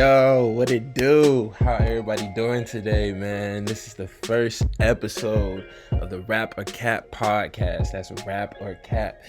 Yo, what it do? How everybody doing today, man? This is the first episode of the Rap or Cap podcast. That's Rap or Cap.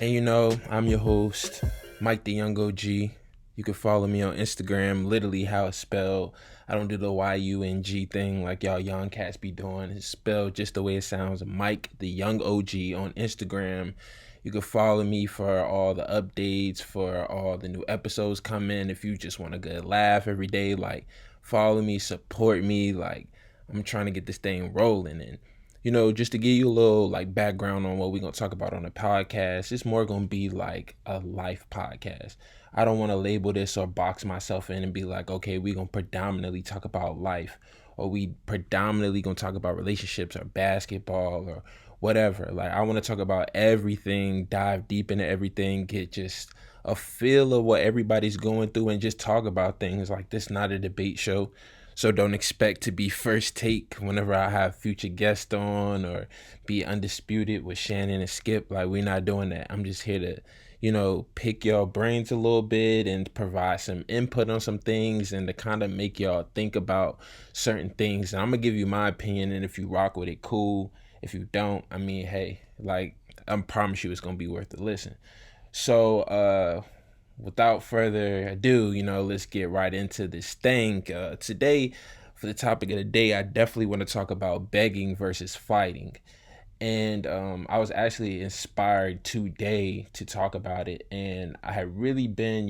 And I'm your host, Mike the Young OG. You can follow me on Instagram, literally how it's spelled. I don't do the YUNG thing like y'all young cats be doing. It's spelled just the way it sounds. Mike the Young OG on Instagram. You can follow me for all the updates, for all the new episodes coming. If you just want a good laugh every day, like follow me, support me. Like I'm trying to get this thing rolling. And just to give you a little like background on what we're gonna talk about on the podcast, it's more gonna be like a life podcast. I don't want to label this or box myself in and be like, okay, we're gonna predominantly talk about life, or we predominantly gonna talk about relationships or basketball or whatever. Like I want to talk about everything, dive deep into everything, get just a feel of what everybody's going through, and just talk about things. Like this not a debate show, so don't expect to be first take whenever I have future guests on, or be undisputed with Shannon and Skip. Like we're not doing that. I'm just here to pick your brains a little bit and provide some input on some things, and to kind of make y'all think about certain things. And I'm gonna give you my opinion, and if you rock with it, cool. If you don't, I mean, hey, like I promise you it's gonna be worth the listen. So without further ado, let's get right into this thing. Today, for the topic of the day, I definitely want to talk about begging versus fighting. And I was actually inspired today to talk about it. And I had really been,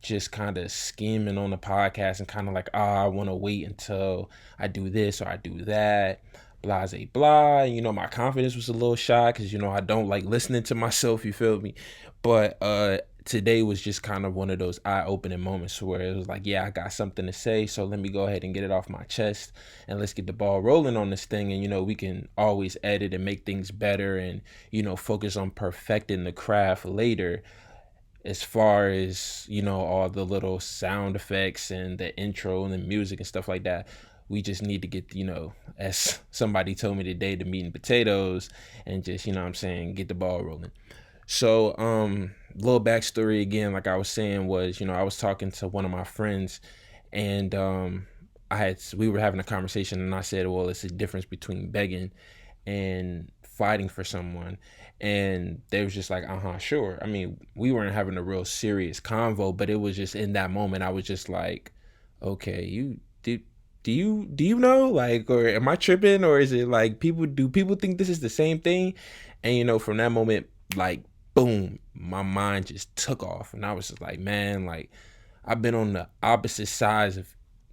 just kind of scheming on the podcast and kind of like, I want to wait until I do this or I do that, blase blah. My confidence was a little shot because, I don't like listening to myself, you feel me? But today was just kind of one of those eye-opening moments where it was like, yeah, I got something to say, so let me go ahead and get it off my chest and let's get the ball rolling on this thing. And we can always edit and make things better, and focus on perfecting the craft later, as far as all the little sound effects and the intro and the music and stuff like that. We just need to get, as somebody told me today, the meat and potatoes, and just, get the ball rolling. So, little backstory again, like I was saying, was, I was talking to one of my friends, and we were having a conversation, and I said, well, it's a difference between begging and fighting for someone. And they was just like, sure. I mean, we weren't having a real serious convo, but it was just in that moment, I was just like, okay, do you know, like, or am I tripping, or is it like people think this is the same thing? And from that moment, like, boom, my mind just took off, and I was just like, man, like I've been on the opposite sides of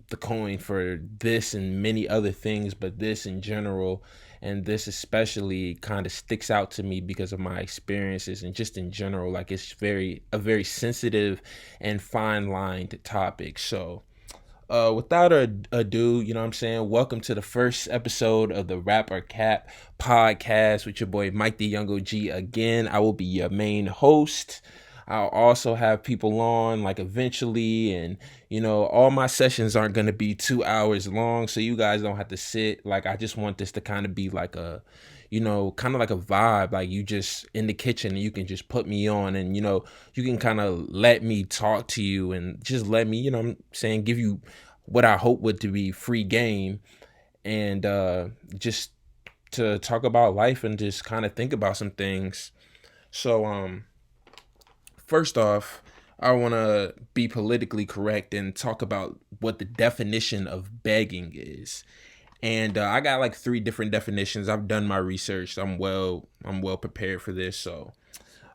the coin for this and many other things, but this in general, and this especially, kind of sticks out to me because of my experiences, and just in general, like it's a very sensitive and fine lined topic. So without ado, welcome to the first episode of the Rap or Cap podcast with your boy Mike the Young OG. Again, I will be your main host. I'll also have people on like eventually, and all my sessions aren't going to be 2 hours long, so you guys don't have to sit. Like I just want this to kind of be like a kind of like a vibe, like you just in the kitchen and you can just put me on, and you can kind of let me talk to you and just let me, give you what I hope would to be free game, and just to talk about life and just kind of think about some things. So first off, I want to be politically correct and talk about what the definition of begging is. And I got like 3 different definitions. I've done my research. I'm well prepared for this. So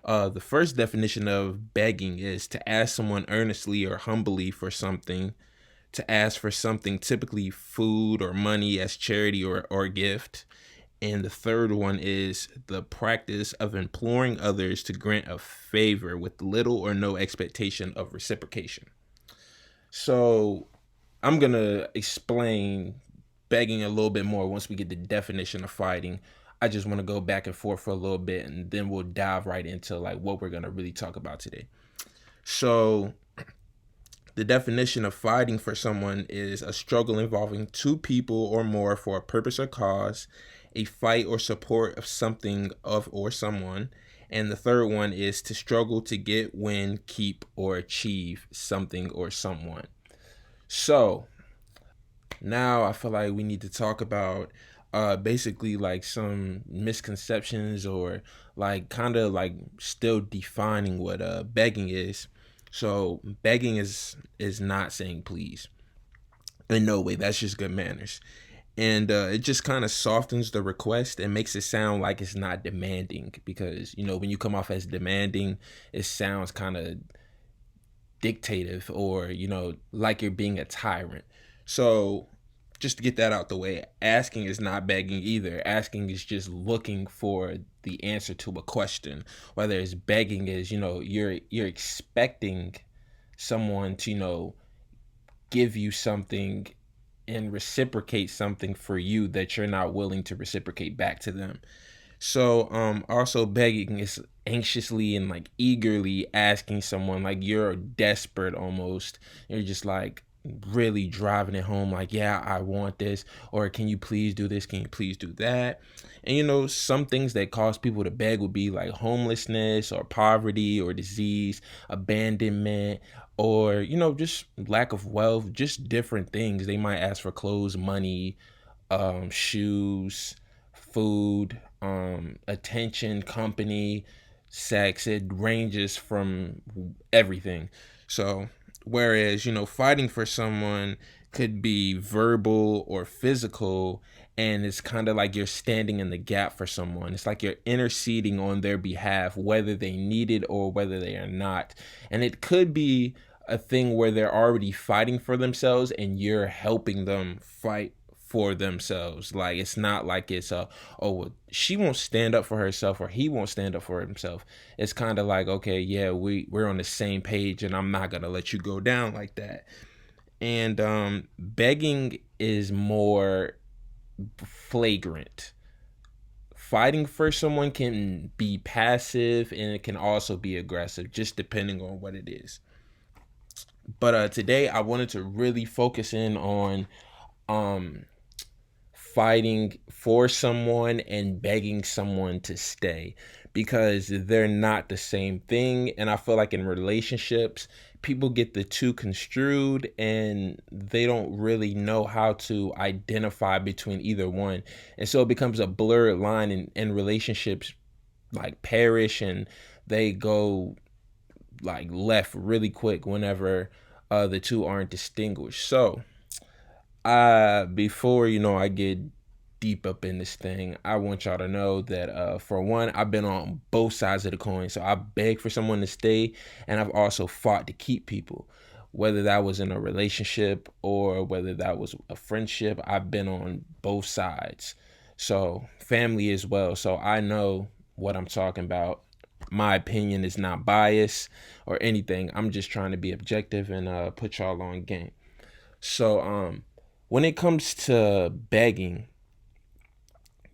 the first definition of begging is to ask someone earnestly or humbly for something, to ask for something, typically food or money, as charity or a gift. And the third one is the practice of imploring others to grant a favor with little or no expectation of reciprocation. So I'm going to explain begging a little bit more once we get the definition of fighting. I just want to go back and forth for a little bit, and then we'll dive right into like what we're going to really talk about today. So the definition of fighting for someone is a struggle involving 2 people or more for a purpose or cause, a fight or support of something of or someone. And the third one is to struggle to get, win, keep, or achieve something or someone. So now I feel like we need to talk about basically like some misconceptions, or like kind of like still defining what begging is. So begging is not saying please. In no way. That's just good manners. And it just kind of softens the request and makes it sound like it's not demanding, because when you come off as demanding, it sounds kind of dictative, or like you're being a tyrant. So just to get that out the way, asking is not begging either. Asking is just looking for the answer to a question. Whether it's begging is you're expecting someone to give you something and reciprocate something for you that you're not willing to reciprocate back to them. So also begging is anxiously and like eagerly asking someone, like you're desperate almost. You're just like really driving it home, like, yeah, I want this, or can you please do this, can you please do that. And some things that cause people to beg would be like homelessness or poverty or disease, abandonment, or just lack of wealth, just different things. They might ask for clothes, money, shoes, food, attention, company, sex. It ranges from everything. So, whereas, fighting for someone could be verbal or physical, and it's kind of like you're standing in the gap for someone. It's like you're interceding on their behalf, whether they need it or whether they are not. And it could be a thing where they're already fighting for themselves and you're helping them fight for themselves. Like, it's not like it's oh, well, she won't stand up for herself or he won't stand up for himself. It's kind of like, okay, yeah, we're on the same page and I'm not gonna let you go down like that. And begging is more flagrant. Fighting for someone can be passive and it can also be aggressive, just depending on what it is. But today I wanted to really focus in on um fighting for someone and begging someone to stay, because they're not the same thing. And I feel like in relationships, people get the two construed and they don't really know how to identify between either one. And so it becomes a blurred line, and relationships like perish, and they go like left really quick whenever the two aren't distinguished. So before I get deep up in this thing, I want y'all to know that for one, I've been on both sides of the coin. So I beg for someone to stay, and I've also fought to keep people, whether that was in a relationship or whether that was a friendship. I've been on both sides. So family as well. So I know what I'm talking about. My opinion is not biased or anything. I'm just trying to be objective and put y'all on game. So when it comes to begging,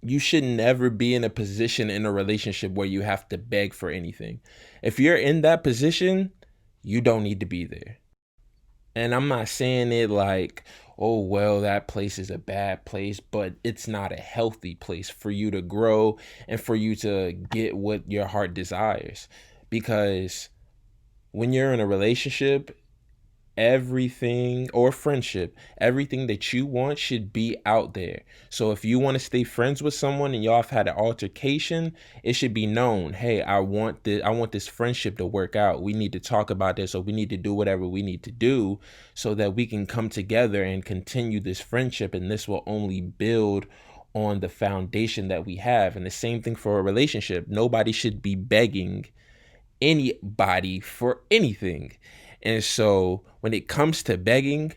you should never be in a position in a relationship where you have to beg for anything. If you're in that position, you don't need to be there. And I'm not saying it like, oh, well, that place is a bad place, but it's not a healthy place for you to grow and for you to get what your heart desires. Because when you're in a relationship, everything, or friendship, everything that you want should be out there. So if you want to stay friends with someone and y'all have had an altercation, it should be known, hey, I want this friendship to work out. We need to talk about this, or we need to do whatever we need to do so that we can come together and continue this friendship, and this will only build on the foundation that we have. And the same thing for a relationship. Nobody should be begging anybody for anything. And so when it comes to begging,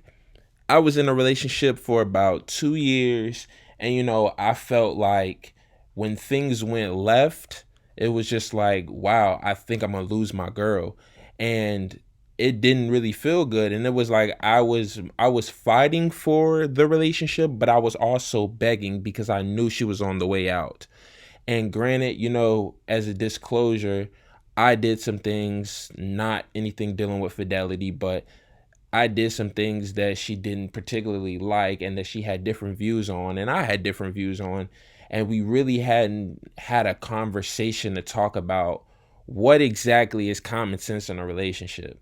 I was in a relationship for about 2 years. And, I felt like when things went left, it was just like, wow, I think I'm going to lose my girl. And it didn't really feel good. And it was like I was fighting for the relationship, but I was also begging because I knew she was on the way out. And granted, as a disclosure, I did some things, not anything dealing with fidelity, but I did some things that she didn't particularly like and that she had different views on, and I had different views on. And we really hadn't had a conversation to talk about what exactly is common sense in a relationship.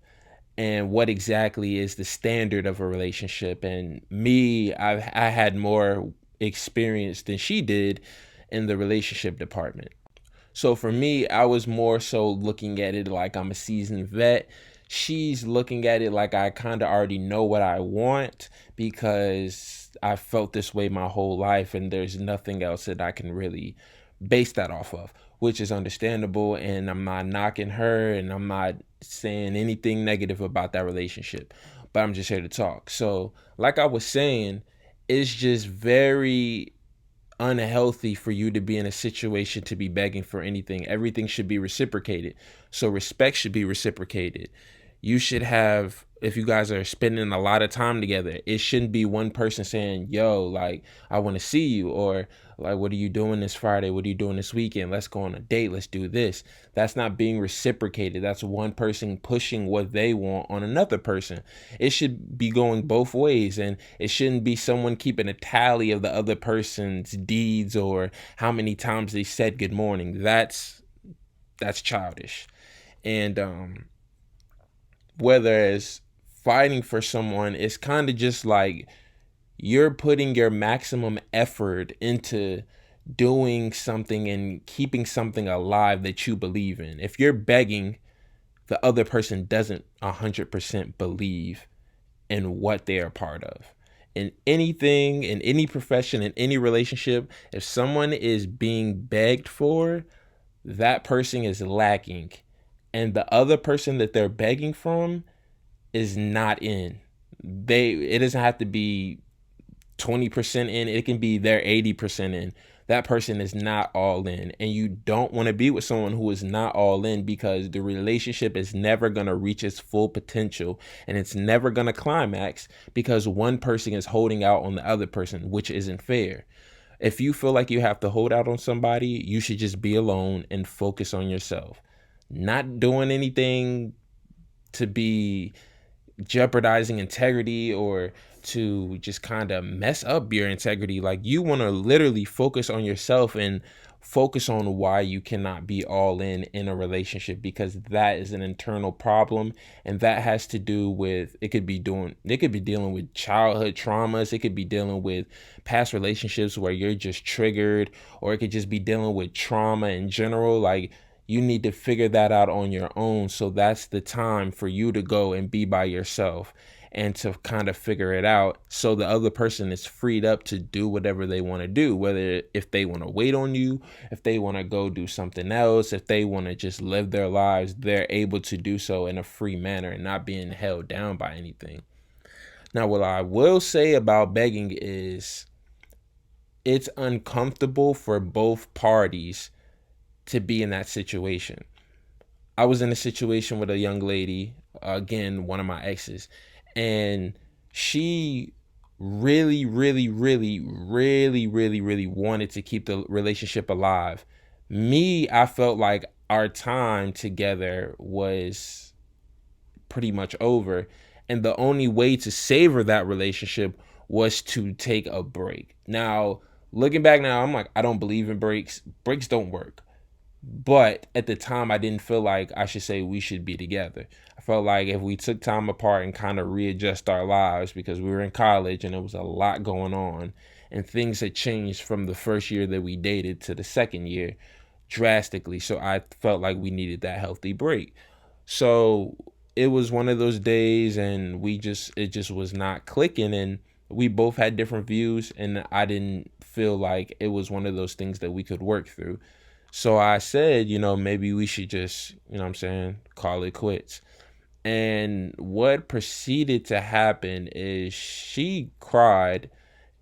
and what exactly is the standard of a relationship. And me, I had more experience than she did in the relationship department. So for me, I was more so looking at it like I'm a seasoned vet. She's looking at it like I kind of already know what I want because I felt this way my whole life, and there's nothing else that I can really base that off of, which is understandable. And I'm not knocking her, and I'm not saying anything negative about that relationship, but I'm just here to talk. So, like I was saying, it's just very unhealthy for you to be in a situation to be begging for anything. Everything should be reciprocated. So respect should be reciprocated. You should have, if you guys are spending a lot of time together, it shouldn't be one person saying, yo, like, I want to see you, or like, what are you doing this Friday? What are you doing this weekend? Let's go on a date. Let's do this. That's not being reciprocated. That's one person pushing what they want on another person. It should be going both ways, and it shouldn't be someone keeping a tally of the other person's deeds or how many times they said good morning. That's childish. And whereas fighting for someone is kind of just like you're putting your maximum effort into doing something and keeping something alive that you believe in. If you're begging, the other person doesn't 100% believe in what they are part of. In anything, in any profession, in any relationship, if someone is being begged for, that person is lacking. And the other person that they're begging from is not in. It doesn't have to be 20% in, it can be their 80% in. That person is not all in, and you don't want to be with someone who is not all in, because the relationship is never going to reach its full potential, and it's never going to climax because one person is holding out on the other person, which isn't fair. If you feel like you have to hold out on somebody, you should just be alone and focus on yourself. Not doing anything to be jeopardizing integrity or to just kind of mess up your integrity. Like, you want to literally focus on yourself and focus on why you cannot be all in a relationship, because that is an internal problem, and that has to do with, it could be dealing with childhood traumas, it could be dealing with past relationships where you're just triggered, or it could just be dealing with trauma in general. Like, you need to figure that out on your own. So that's the time for you to go and be by yourself and to kind of figure it out, so the other person is freed up to do whatever they want to do, whether if they want to wait on you, if they want to go do something else, if they want to just live their lives, they're able to do so in a free manner and not being held down by anything. Now, what I will say about begging is it's uncomfortable for both parties to be in that situation. I was in a situation with a young lady, again, one of my exes, and she really wanted to keep the relationship alive. Me, I felt like our time together was pretty much over, and the only way to savor that relationship was to take a break. Now, looking back now, I'm like, I don't believe in breaks. Breaks don't work. But at the time, I didn't feel like I should say we should be together. I felt like if we took time apart and kind of readjust our lives, because we were in college and there was a lot going on, and things had changed from the first year that we dated to the second year drastically. So I felt like we needed that healthy break. So it was one of those days, and it just was not clicking, and we both had different views, and I didn't feel like it was one of those things that we could work through. So I said, maybe we should just, what I'm saying, call it quits. And what proceeded to happen is she cried,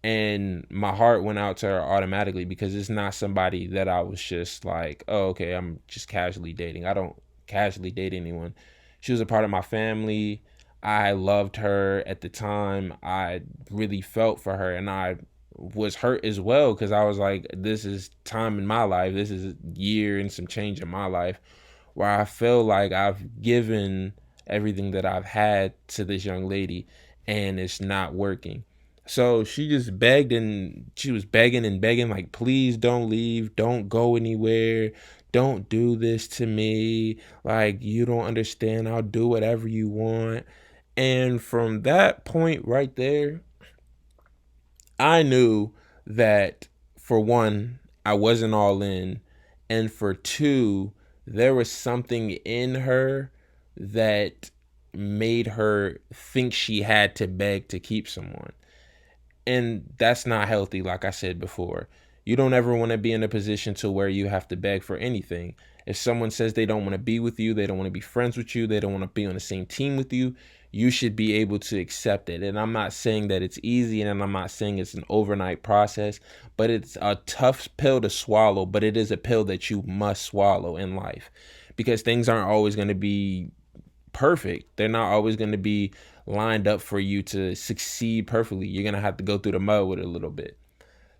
and my heart went out to her automatically, because it's not somebody that I was just like, oh, okay, I'm just casually dating. I don't casually date anyone. She was a part of my family. I loved her at the time. I really felt for her, and I was hurt as well, because I was like, this is time in my life. This is a year and some change in my life where I feel like I've given everything that I've had to this young lady, and it's not working. So she just begged, and she was begging and begging, like, please don't leave, don't go anywhere, don't do this to me. Like, you don't understand. I'll do whatever you want. And from that point right there, I knew that, for one, I wasn't all in. And for two, there was something in her that made her think she had to beg to keep someone. And that's not healthy. Like I said before, you don't ever want to be in a position to where you have to beg for anything. If someone says they don't want to be with you, they don't want to be friends with you, they don't want to be on the same team with you, you should be able to accept it. And I'm not saying that it's easy, and I'm not saying it's an overnight process, but it's a tough pill to swallow. But it is a pill that you must swallow in life, because things aren't always going to be perfect. They're not always going to be lined up for you to succeed perfectly. You're going to have to go through the mud with it a little bit.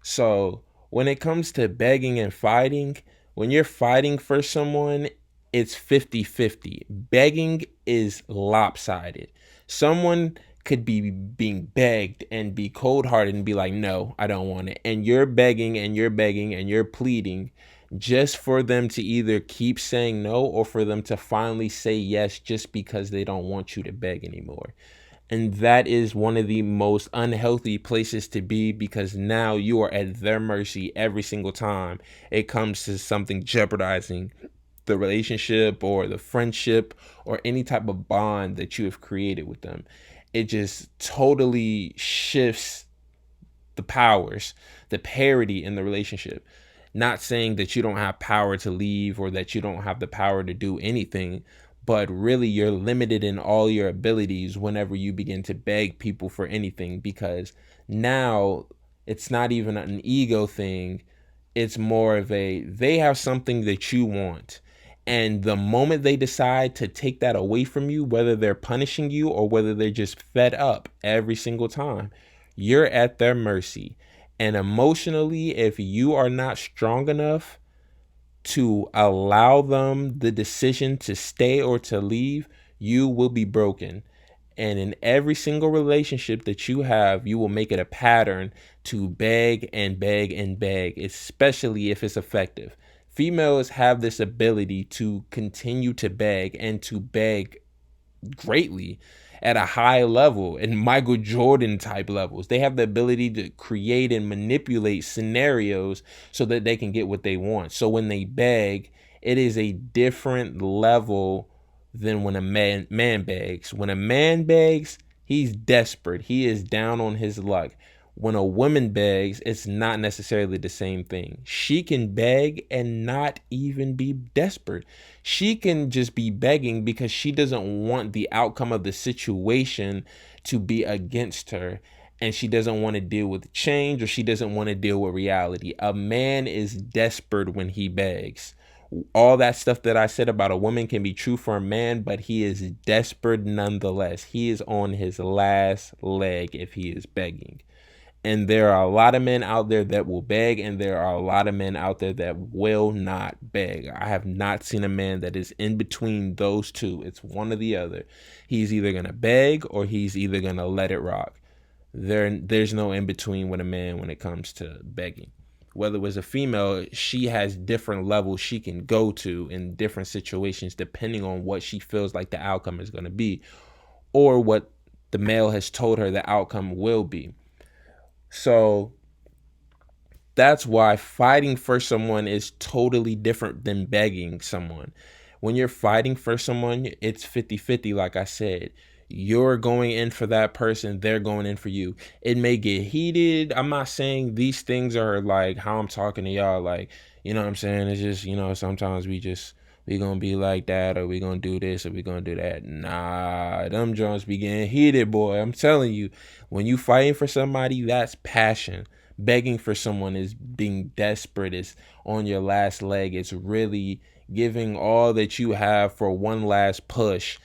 So when it comes to begging and fighting, when you're fighting for someone, it's 50-50. Begging is lopsided. Someone could be being begged and be cold hearted and be like, no, I don't want it. And you're begging and you're begging and you're pleading just for them to either keep saying no, or for them to finally say yes, just because they don't want you to beg anymore. And that is one of the most unhealthy places to be, because now you are at their mercy every single time it comes to something jeopardizing the relationship or the friendship or any type of bond that you have created with them. It just totally shifts the powers, the parity in the relationship. Not saying that you don't have power to leave or that you don't have the power to do anything, but really you're limited in all your abilities whenever you begin to beg people for anything, because now it's not even an ego thing. It's more of a, they have something that you want. And the moment they decide to take that away from you, whether they're punishing you or whether they're just fed up every single time, you're at their mercy. And emotionally, if you are not strong enough to allow them the decision to stay or to leave, you will be broken. And in every single relationship that you have, you will make it a pattern to beg and beg and beg, especially if it's effective. Females have this ability to continue to beg, and to beg greatly at a high level, in Michael Jordan type levels. They have the ability to create and manipulate scenarios so that they can get what they want. So when they beg, it is a different level than when a man begs. When a man begs, he's desperate. He is down on his luck. When a woman begs, it's not necessarily the same thing. She can beg and not even be desperate. She can just be begging because she doesn't want the outcome of the situation to be against her, and she doesn't want to deal with change, or she doesn't want to deal with reality. A man is desperate when he begs. All that stuff that I said about a woman can be true for a man, but he is desperate nonetheless. He is on his last leg if he is begging. And there are a lot of men out there that will beg, and there are a lot of men out there that will not beg. I have not seen a man that is in between those two. It's one or the other. He's either going to beg or he's either going to let it rock. There's no in between with a man when it comes to begging. Whether it was a female, she has different levels she can go to in different situations depending on what she feels like the outcome is going to be, or what the male has told her the outcome will be. So that's why fighting for someone is totally different than begging someone. When you're fighting for someone, it's 50-50, like I said. You're going in for that person, they're going in for you. It may get heated. I'm not saying these things are like how I'm talking to y'all, like, you know what I'm saying? It's just, sometimes we gonna be like that, or we gonna do this, or we gonna do that. Nah, them joints be getting heated, boy. I'm telling you, when you fighting for somebody, that's passion. Begging for someone is being desperate, is on your last leg. It's really giving all that you have for one last push.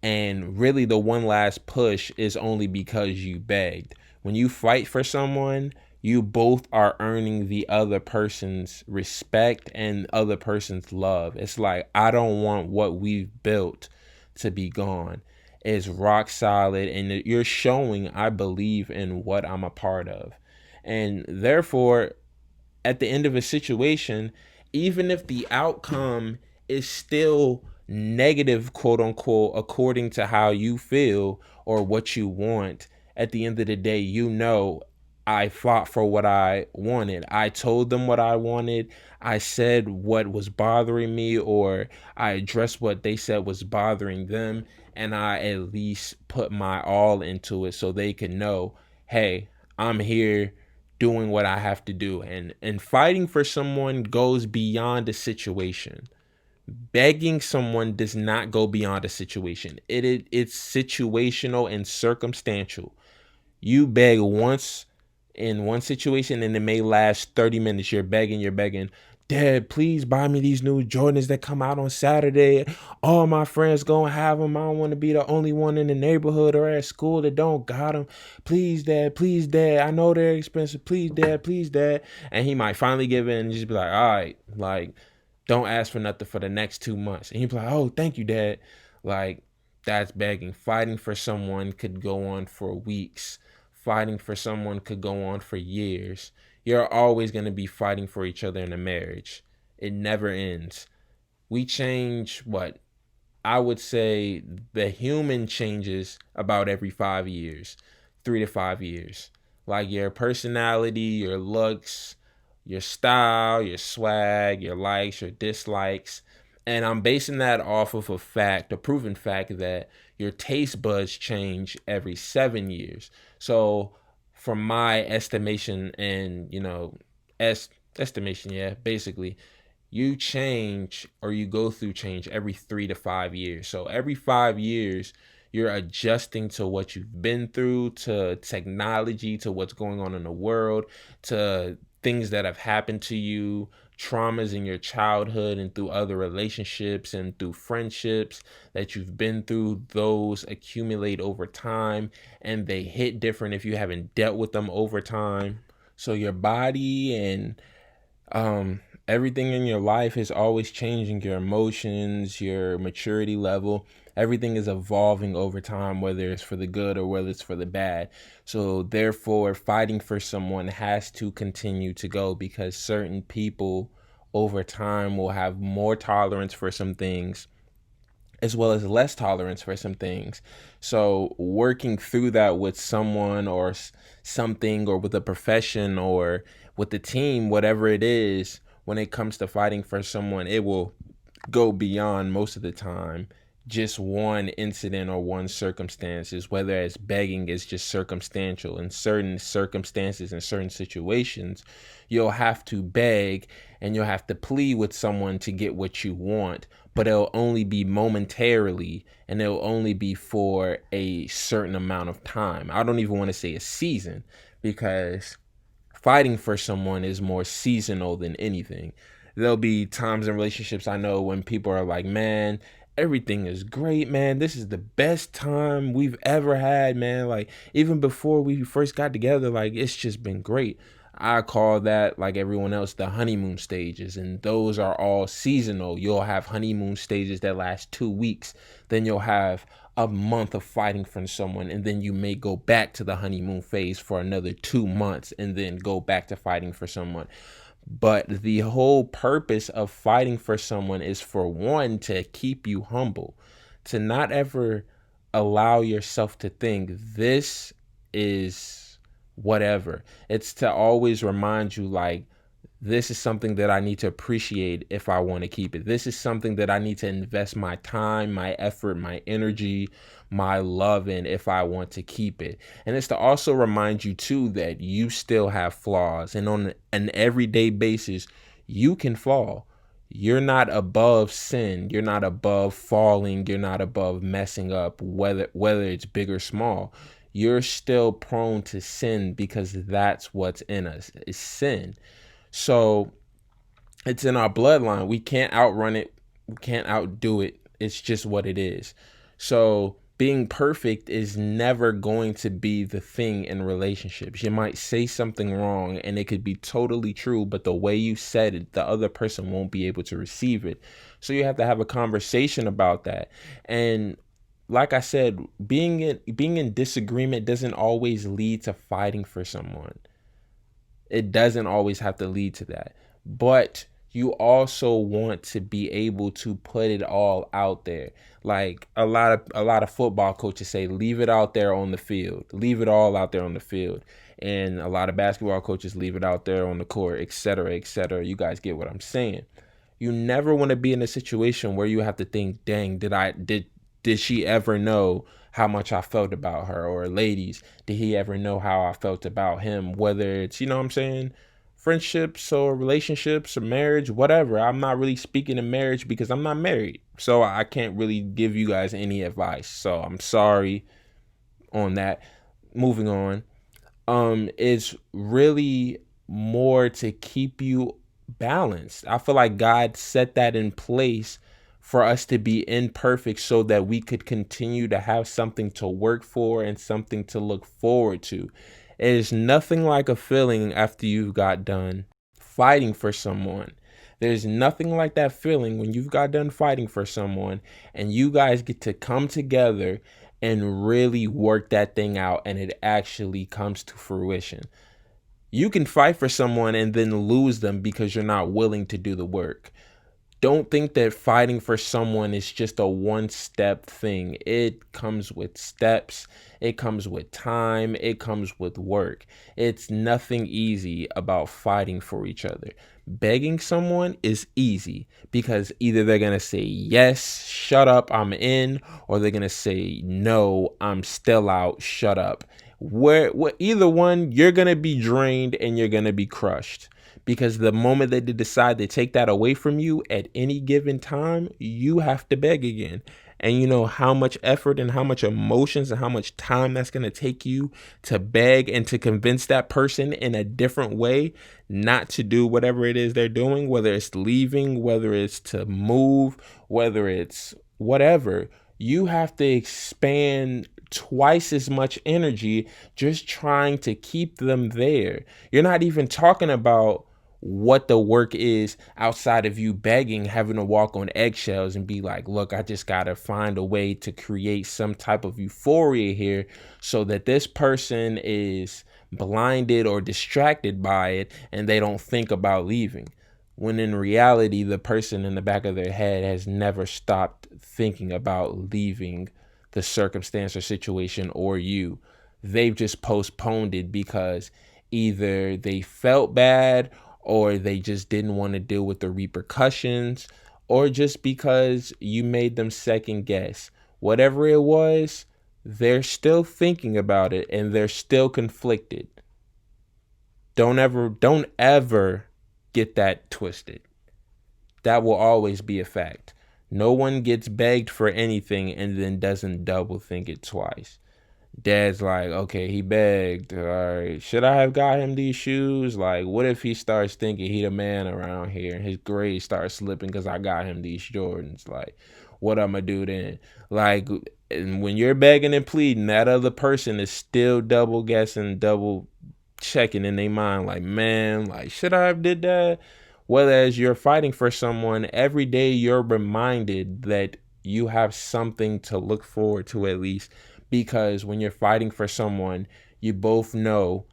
And really, the one last push is only because you begged. When you fight for someone, you both are earning the other person's respect and other person's love. It's like, I don't want what we've built to be gone. is rock solid, and you're showing I believe in what I'm a part of. And therefore, at the end of a situation, even if the outcome is still negative, quote unquote, according to how you feel or what you want, at the end of the day, you know, I fought for what I wanted. I told them what I wanted. I said what was bothering me, or I addressed what they said was bothering them. And I at least put my all into it so they can know, hey, I'm here doing what I have to do. And fighting for someone goes beyond a situation. Begging someone does not go beyond a situation. It's situational and circumstantial. You beg once in one situation and it may last 30 minutes. You're begging. Dad, please buy me these new Jordans that come out on Saturday. All my friends gonna have them. I don't want to be the only one in the neighborhood or at school that don't got them. Please, Dad. Please, Dad. I know they're expensive. Please, Dad. Please, Dad. And he might finally give in and just be like, all right, like, don't ask for nothing for the next 2 months. And he'd be like, oh, thank you, Dad. Like, that's begging. Fighting for someone could go on for weeks. Fighting for someone could go on for years. You're always going to be fighting for each other in a marriage. It never ends. We change what? I would say the human changes about every 5 years, 3 to 5 years. Like your personality, your looks, your style, your swag, your likes, your dislikes. And I'm basing that off of a proven fact that your taste buds change every 7 years. So, from my estimation and, estimation, yeah, basically, you change or you go through change every 3 to 5 years. So every 5 years, you're adjusting to what you've been through, to technology, to what's going on in the world, to things that have happened to you, traumas in your childhood and through other relationships and through friendships that you've been through. Those accumulate over time and they hit different if you haven't dealt with them over time. So your body and everything in your life is always changing. Your emotions, your maturity level, everything is evolving over time, whether it's for the good or whether it's for the bad. So therefore, fighting for someone has to continue to go, because certain people over time will have more tolerance for some things as well as less tolerance for some things. So working through that with someone or something, or with a profession or with the team, whatever it is, when it comes to fighting for someone, it will go beyond, most of the time, just one incident or one circumstances. Whether it's begging is just circumstantial. In certain circumstances and certain situations, you'll have to beg and you'll have to plead with someone to get what you want, but it'll only be momentarily and it'll only be for a certain amount of time. I don't even want to say a season, because fighting for someone is more seasonal than anything. There'll be times in relationships, I know, when people are like, man, everything is great, man. This is the best time we've ever had, man. Like, even before we first got together, like, it's just been great. I call that, like everyone else, the honeymoon stages, and those are all seasonal. You'll have honeymoon stages that last 2 weeks, then you'll have a month of fighting for someone, and then you may go back to the honeymoon phase for another 2 months and then go back to fighting for someone. But the whole purpose of fighting for someone is, for one, to keep you humble, to not ever allow yourself to think this is whatever. It's to always remind you, like, this is something that I need to appreciate if I want to keep it. This is something that I need to invest my time, my effort, my energy, my love in if I want to keep it. And it's to also remind you too that you still have flaws, and on an everyday basis, you can fall. You're not above sin. You're not above falling. You're not above messing up, whether it's big or small. You're still prone to sin, because that's what's in us, is sin. So it's in our bloodline. We can't outrun it. We can't outdo it. It's just what it is. So being perfect is never going to be the thing in relationships. You might say something wrong and it could be totally true, but the way you said it, the other person won't be able to receive it. So you have to have a conversation about that. And like I said, being in disagreement doesn't always lead to fighting for someone. It doesn't always have to lead to that. But you also want to be able to put it all out there. Like a lot of football coaches say, leave it out there on the field. Leave it all out there on the field. And a lot of basketball coaches leave it out there on the court, etc., etc. You guys get what I'm saying. You never want to be in a situation where you have to think, dang, did she ever know how much I felt about her? Or ladies, did he ever know how I felt about him? Whether it's, you know what I'm saying, friendships or relationships or marriage, whatever. I'm not really speaking of marriage because I'm not married. So I can't really give you guys any advice. So I'm sorry on that. Moving on. It's really more to keep you balanced. I feel like God set that in place for us to be imperfect so that we could continue to have something to work for and something to look forward to. It is nothing like a feeling after you've got done fighting for someone. There's nothing like that feeling when you've got done fighting for someone and you guys get to come together and really work that thing out and it actually comes to fruition. You can fight for someone and then lose them because you're not willing to do the work. Don't think that fighting for someone is just a one step thing. It comes with steps, it comes with time, it comes with work. It's nothing easy about fighting for each other. Begging someone is easy because either they're going to say, yes, shut up, I'm in, or they're going to say, no, I'm still out, shut up. Either one, you're going to be drained and you're going to be crushed. Because the moment that they decide to take that away from you at any given time, you have to beg again. And you know how much effort and how much emotions and how much time that's going to take you to beg and to convince that person in a different way not to do whatever it is they're doing, whether it's leaving, whether it's to move, whether it's whatever. You have to expand twice as much energy just trying to keep them there. You're not even talking about what the work is outside of you begging, having to walk on eggshells and be like, look, I just got to find a way to create some type of euphoria here so that this person is blinded or distracted by it and they don't think about leaving. When in reality, the person in the back of their head has never stopped thinking about leaving the circumstance or situation or you. They've just postponed it because either they felt bad or they just didn't want to deal with the repercussions, or just because you made them second guess. Whatever it was, they're still thinking about it and they're still conflicted. Don't ever get that twisted. That will always be a fact. No one gets begged for anything and then doesn't double think it twice. Dad's like, okay, he begged. All right, should I have got him these shoes? Like, what if he starts thinking he the man around here and his grades start slipping because I got him these Jordans? Like, what I'm gonna do then? Like, and when you're begging and pleading, that other person is still double guessing, double checking in their mind. Like, man, like, should I have did that? Whereas you're fighting for someone every day, you're reminded that you have something to look forward to at least, because when you're fighting for someone, you both know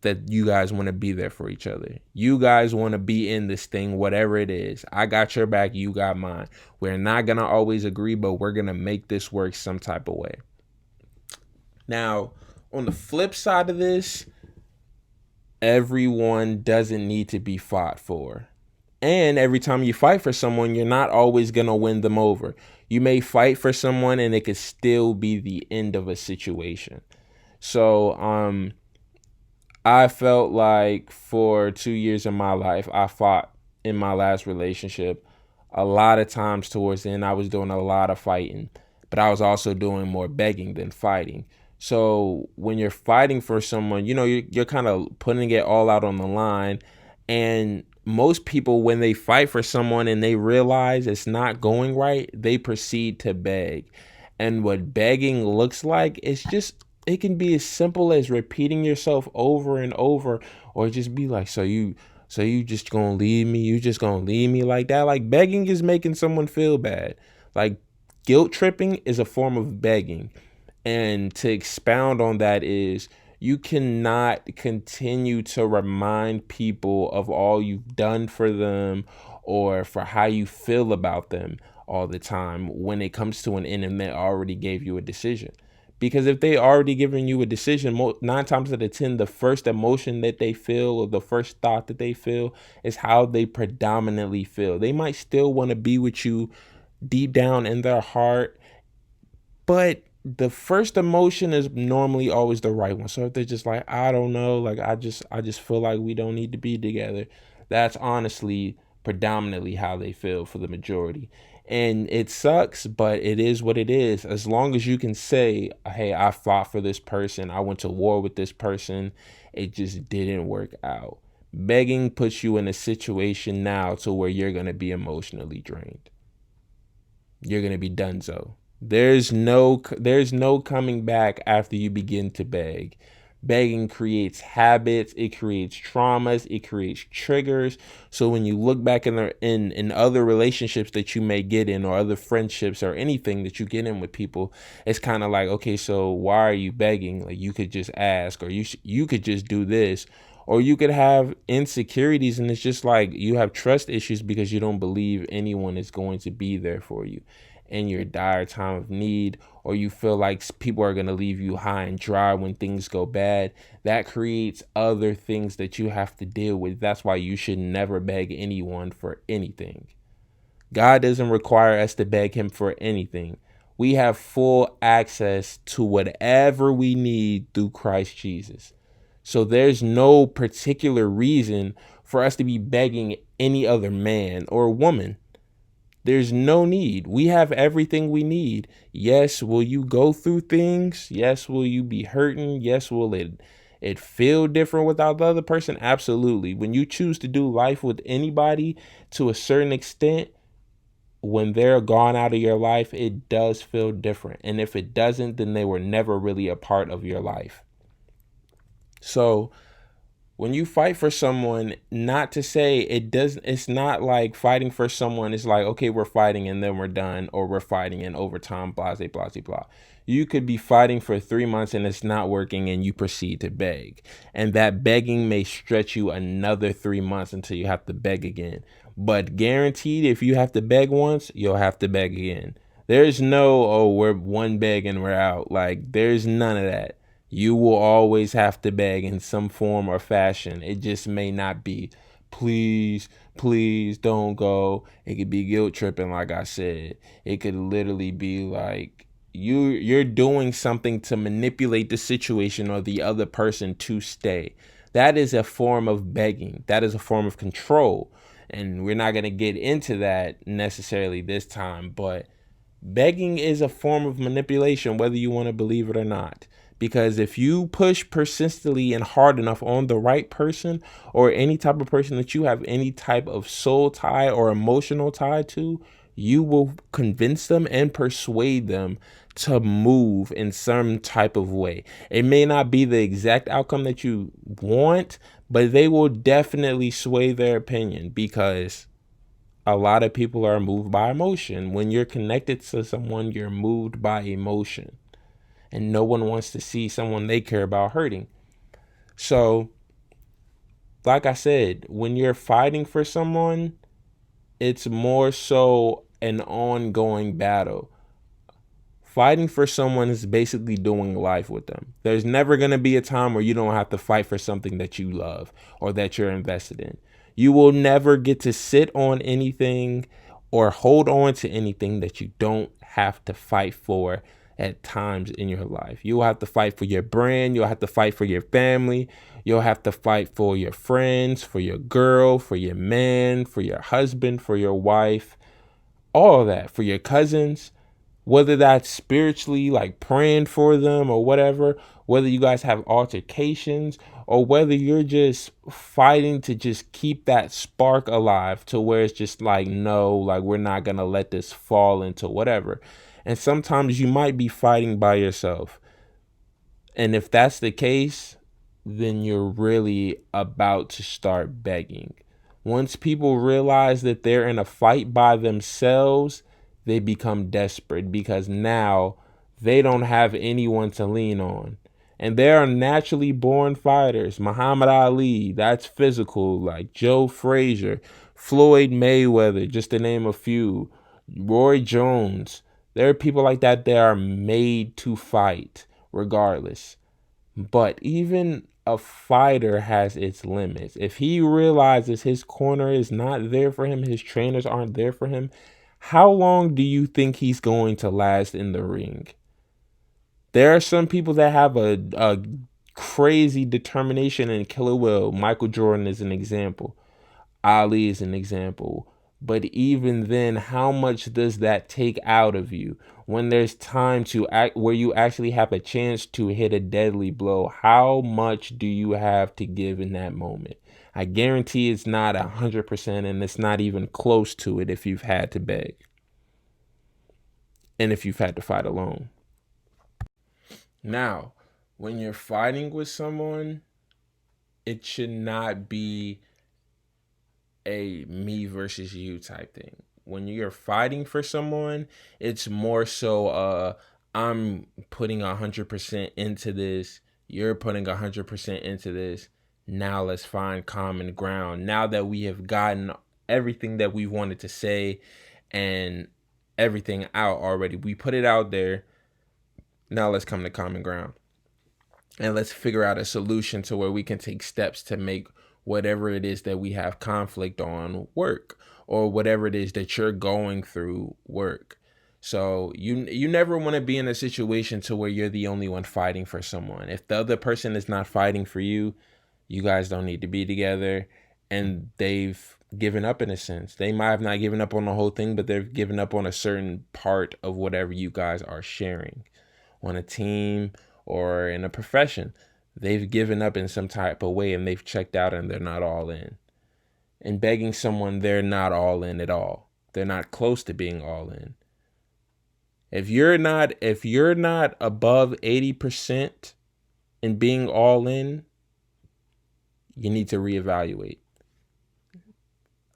that you guys want to be there for each other. You guys want to be in this thing, whatever it is. I got your back, you got mine. We're not going to always agree, but we're going to make this work some type of way. Now, on the flip side of this, everyone doesn't need to be fought for. And every time you fight for someone, you're not always going to win them over. You may fight for someone and it could still be the end of a situation. So, I felt like for 2 years of my life, I fought in my last relationship. A lot of times towards the end, I was doing a lot of fighting, but I was also doing more begging than fighting. So when you're fighting for someone, you know, you're kind of putting it all out on the line. And most people, when they fight for someone and they realize it's not going right, they proceed to beg. And what begging looks like, it can be as simple as repeating yourself over and over, or just be like, so you just gonna leave me? You just gonna leave me like that? Like, begging is making someone feel bad. Like, guilt tripping is a form of begging. And to expound on that is, you cannot continue to remind people of all you've done for them or for how you feel about them all the time when it comes to an end and they already gave you a decision. Because if they already given you a decision, 9 times out of 10, the first emotion that they feel or the first thought that they feel is how they predominantly feel. They might still want to be with you deep down in their heart, but the first emotion is normally always the right one. So if they're just like, I don't know, like I just feel like we don't need to be together, that's honestly predominantly how they feel for the majority. And it sucks, but it is what it is. As long as you can say, hey, I fought for this person, I went to war with this person, it just didn't work out. Begging puts you in a situation now to where you're going to be emotionally drained. You're going to be donezo. There's no coming back after you begin to beg. Begging creates habits, it creates traumas, it creates triggers. So when you look back in other relationships that you may get in, or other friendships, or anything that you get in with people, it's kind of like, okay, so why are you begging? Like, you could just ask, or you could just do this. Or you could have insecurities, and it's just like you have trust issues because you don't believe anyone is going to be there for you in your dire time of need, or you feel like people are going to leave you high and dry when things go bad. That creates other things that you have to deal with. That's why you should never beg anyone for anything. God doesn't require us to beg him for anything. We have full access to whatever we need through Christ Jesus. So there's no particular reason for us to be begging any other man or woman. There's no need. We have everything we need. Yes, will you go through things? Yes, will you be hurting? Yes, will it feel different without the other person? Absolutely. When you choose to do life with anybody to a certain extent, when they're gone out of your life, it does feel different. And if it doesn't, then they were never really a part of your life. So when you fight for someone, not to say it's not like fighting for someone is like, okay, we're fighting and then we're done, or we're fighting in overtime, blah, blah, blah, blah. You could be fighting for 3 months and it's not working and you proceed to beg. And that begging may stretch you another 3 months until you have to beg again. But guaranteed, if you have to beg once, you'll have to beg again. There's no, oh, we're one beg and we're out. Like, there's none of that. You will always have to beg in some form or fashion. It just may not be, please, please don't go. It could be guilt tripping, like I said. It could literally be like you're doing something to manipulate the situation or the other person to stay. That is a form of begging. That is a form of control. And we're not going to get into that necessarily this time, but begging is a form of manipulation, whether you want to believe it or not. Because if you push persistently and hard enough on the right person, or any type of person that you have any type of soul tie or emotional tie to, you will convince them and persuade them to move in some type of way. It may not be the exact outcome that you want, but they will definitely sway their opinion, because a lot of people are moved by emotion. When you're connected to someone, you're moved by emotion. And no one wants to see someone they care about hurting. So, like I said, when you're fighting for someone, it's more so an ongoing battle. Fighting for someone is basically doing life with them. There's never going to be a time where you don't have to fight for something that you love or that you're invested in. You will never get to sit on anything or hold on to anything that you don't have to fight for at times in your life. You'll have to fight for your brand. You'll have to fight for your family. You'll have to fight for your friends, for your girl, for your man, for your husband, for your wife, all of that, for your cousins, whether that's spiritually, like praying for them or whatever, whether you guys have altercations, or whether you're just fighting to just keep that spark alive to where it's just like, no, like we're not going to let this fall into whatever. And sometimes you might be fighting by yourself. And if that's the case, then you're really about to start begging. Once people realize that they're in a fight by themselves, they become desperate because now they don't have anyone to lean on. And there are naturally born fighters. Muhammad Ali, that's physical, like Joe Frazier, Floyd Mayweather, just to name a few. Roy Jones. There are people like that are made to fight regardless. But even a fighter has its limits. If he realizes his corner is not there for him, his trainers aren't there for him, how long do you think he's going to last in the ring? There are some people that have a crazy determination and killer will. Michael Jordan is an example. Ali is an example. But even then, how much does that take out of you? When there's time to act, where you actually have a chance to hit a deadly blow, how much do you have to give in that moment? I guarantee it's not 100%, and it's not even close to it if you've had to beg and if you've had to fight alone. Now, when you're fighting with someone, it should not be a me versus you type thing. When you're fighting for someone, it's more so I'm putting 100% into this, you're putting 100% into this. Now let's find common ground. Now that we have gotten everything that we wanted to say and everything out already, we put it out there. Now let's come to common ground. And let's figure out a solution to where we can take steps to make whatever it is that we have conflict on work, or whatever it is that you're going through work. So you never want to be in a situation to where you're the only one fighting for someone. If the other person is not fighting for you, you guys don't need to be together. And they've given up in a sense. They might have not given up on the whole thing, but they've given up on a certain part of whatever you guys are sharing on a team or in a profession. They've given up in some type of way and they've checked out and they're not all in. And begging someone, they're not all in at all. They're not close to being all in. If you're not above 80% in being all in, you need to reevaluate.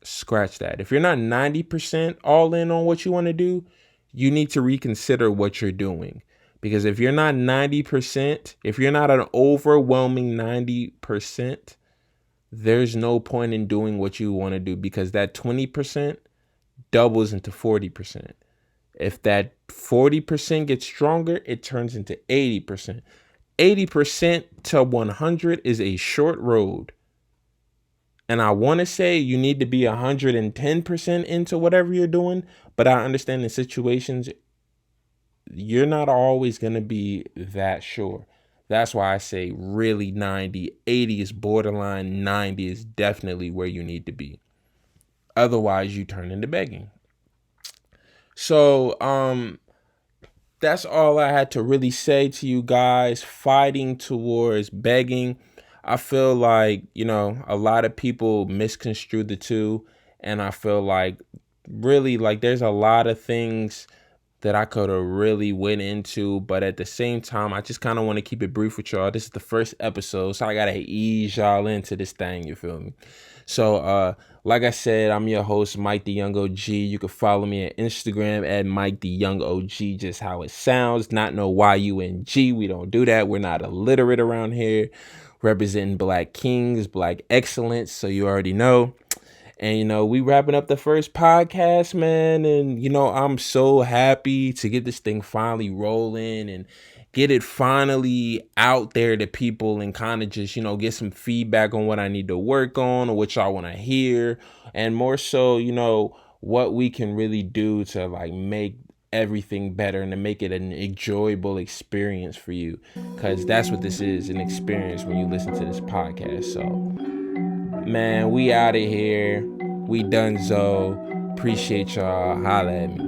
Scratch that. If you're not 90% all in on what you want to do, you need to reconsider what you're doing. Because if you're not 90%, if you're not an overwhelming 90%, there's no point in doing what you want to do, because that 20% doubles into 40%. If that 40% gets stronger, it turns into 80%. 80% to 100 is a short road. And I want to say you need to be 110% into whatever you're doing, but I understand in situations you're not always going to be that sure. That's why I say really 90. 80 is borderline. 90 is definitely where you need to be. Otherwise, you turn into begging. So, that's all I had to really say to you guys. Fighting towards begging. I feel like, a lot of people misconstrue the two. And I feel like really like there's a lot of things that I could have really went into, but at the same time, I just kind of want to keep it brief with y'all. This is the first episode, so I gotta ease y'all into this thing, you feel me? So, like I said, I'm your host, Mike the Young OG. You can follow me at Instagram at Mike the Young OG, just how it sounds, not no Y-U-N-G. We don't do that. We're not illiterate around here. Representing Black Kings, Black Excellence, so you already know. And, we wrapping up the first podcast, man. And, I'm so happy to get this thing finally rolling and get it finally out there to people and kind of just, get some feedback on what I need to work on or what y'all want to hear. And more so, what we can really do to like make everything better and to make it an enjoyable experience for you. Because that's what this is, an experience when you listen to this podcast. So, man, we out of here. We done so. Appreciate y'all. Holla at me.